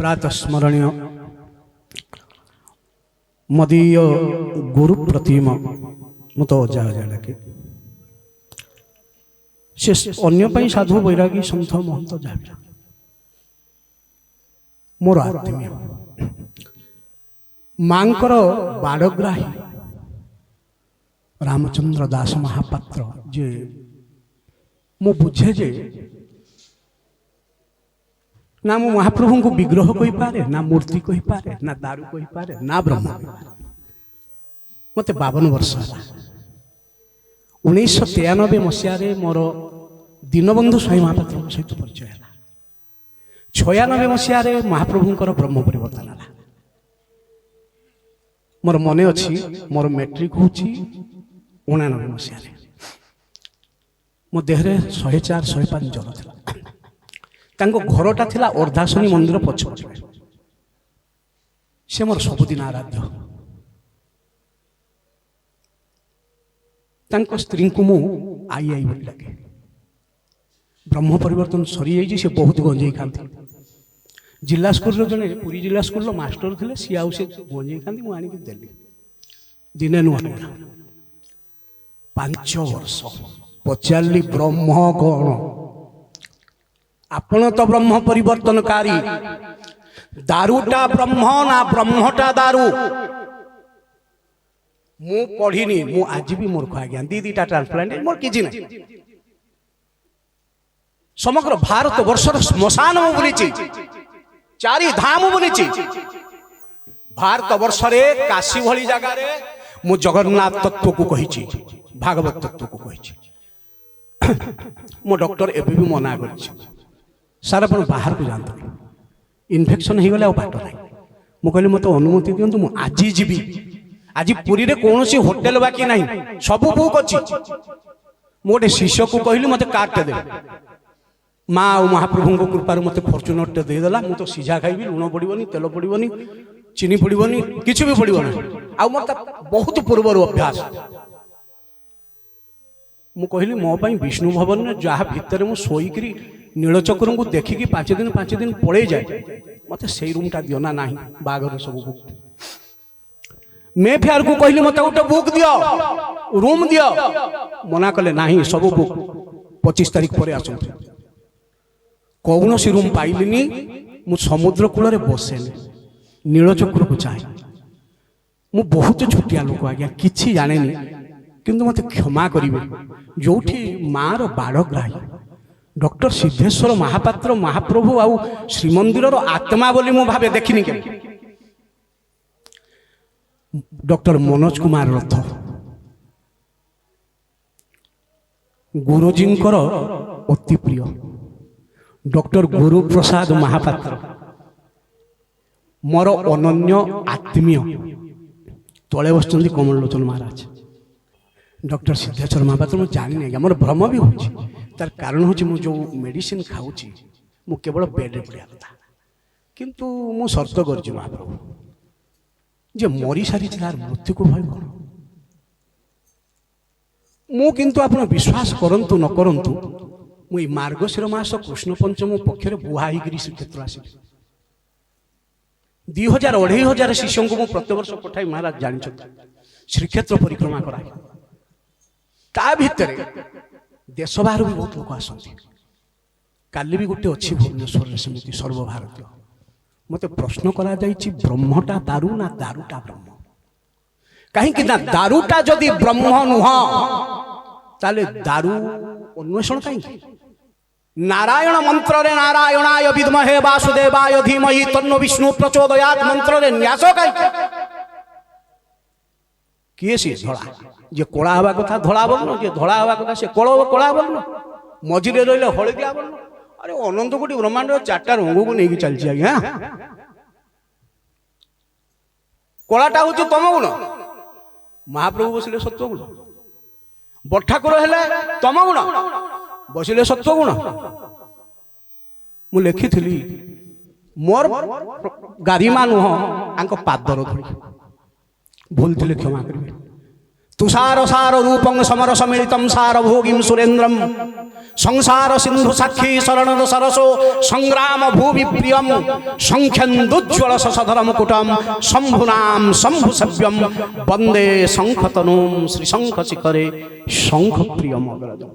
प्रात स्मरणीय मदीय गुरु प्रतिम मुत जहाँ डाके से अन्य साधु बैरागी सन्थ महंत जहाँ मोर आत्मीय मांकर बाड़ग्राही रामचंद्र दास महापात्र जे मु बुझे जे ना मु महाप्रभु को विग्रह कही पारे ना मूर्ति कही पारे ना दारू कही पारे ना ब्रह्म मत 52 वर्ष है 1993 मसीह मोर दीनबंधु स्वामी महापात्र सहित परिचय है 96 मसीह महाप्रभुंकर ब्रह्म परिवर्तन है मोर मन अच्छी मोर मैट्रिक हूँ 89 मसीह मो देहरे 104 105 जल था तांको घरटा थिला अर्धासनी मंदिर पछपटे से मोर सबुदिन आराध्य तांको स्त्री को मु आई आई बोली लगे ब्रह्म परिवर्तन सरी जाइए से बहुत गंजेई खाती जिला स्कूल जड़े पुरी जिला स्कूल मास्टर थे सी आउ से गंजेई खाती मुझे आणिक देली दिने नुआ 5 वर्ष पचारि ब्रह्म कौन आपण तो ब्रह्म परिवर्तनकारी दारूटा ब्रह्म ना ब्रह्मटा दारू मु पढ़िनी मु आज भी मूर्ख आज्ञा दीटा ट्रांसप्लांट मोर किसी ना समग्र भारत वर्षर श्मशान मु बुली 4 धाम बुली भारत वर्षरे काशी भली जगार मु जगन्नाथ तत्व को कही भागवत तत्व को कही मो डॉक्टर एबे भी मना कर सार आप बाहर को जानते इन्फेक्शन हो गले बाट ना मुझे कहली मत अनुमति दिंतु मुझे आज जीवी आज पुरी रे कौन सी होटेल बाकी ना सब बुक अच्छी गोटे शिष्य को कहली मत कार्ड दे माँ और महाप्रभु कृपार मत फर्चुनर टे देदेला मुझे तो सीझा खाइबी लुण पड़ोनी तेल पड़ोनी चीनी पड़ोनी किसी भी पड़ोना आ मत बहुत पूर्वर अभ्यास मु कहली मो विष्णु भवन में जहाँ भितर मु सोईकरी नीलचक्र को देखिकी 5 दिन पड़े जाए मत से रूमटा दियो ना बागर सब बुक मे फेयर को कहली मत गोटे बुक दियो रूम दियो मना कले ना सब बुक 25 तारीख पर आस कौन सी रूम पाइलिनी मु समुद्र कूल बसे नीलचक्र को चाहे मु बहुत छुटिया लोक आज्ञा किसी जाने किंतु मत क्षमा करेंगे जो माँ बाड़ग्राही डॉक्टर सिद्धेश्वर महापात्र महाप्रभु आउ श्रीमंदिर आत्मा बोली मु भावे देखनी के डॉक्टर मनोज कुमार रथ गुरुजींकर अति प्रिय डॉक्टर गुरु प्रसाद महापात्र मोर अनन्य आत्मीय तले बस कमल लोचन महाराज डॉक्टर सिद्धेश्वर महापात्र मुझे जानी नहीं मोर भ्रम भी हो तार कारण हूँ मुझे जो मेडिसिन खाऊँ मु केवल बेड्रे पड़ा था किंतु मु सर्त कर महाप्रभु जे मरी सारी तार मृत्यु को भय कौन मु किंतु आप विश्वास करंतु न करंतु मु मार्गशीर मास कृष्ण पंचम पक्षर बुहा होकर श्रीक्षेत्र आस 2000-2500 शिष्यों को मु प्रत्यवर्ष पठाई महाराज जानी श्रीक्षेत्र परिक्रमा करा ता भितर देश बाहर भी बहुत लोग आसती काली भी गोटे अच्छी भुवनेश्वर सेमती सर्वभारतीय मत प्रश्न करा ब्रह्मटा दारू ना दारूटा ब्रह्म कहीं ना दारूटा जदि ब्रह्म नुह ताले दारू अन्वेषण कहीं नारायण मंत्र रे नारायणाय विद्महे वासुदेवाय धीमहि तन्नो विष्णु प्रचोदयात् मंत्र रे न्यास कहीं किए सी धड़ा जे कला हवा कथा धड़ा बोल जे धड़ा हवा कथा से कला बोल मझिरे रही हलदिया बोल अरे अनंत कोटी ब्रह्मांड 4टा रंग को नहीं चलती आज्ञा कलाटा हूँ तम गुण महाप्रभु बसिले सत्व गुण बठाकुर हेले तम गुण बसिले सत्व गुण मु लिखी मोर गारिमा नुह पादर धरी भूल थे क्षमा करेंगे तुषार सार रूपं समरस मिलितं सारभोगिं सुरेन्द्रं संसार सिंधु साक्षी शरण सरसो संग्राम भूमि प्रियम संख्यन्दुज्ज्वल सधरम कुटम शंभुनाम शंभु सव्यम वंदे शंखतनुम श्री शंख शिखरे शंख प्रियम अग्रजम।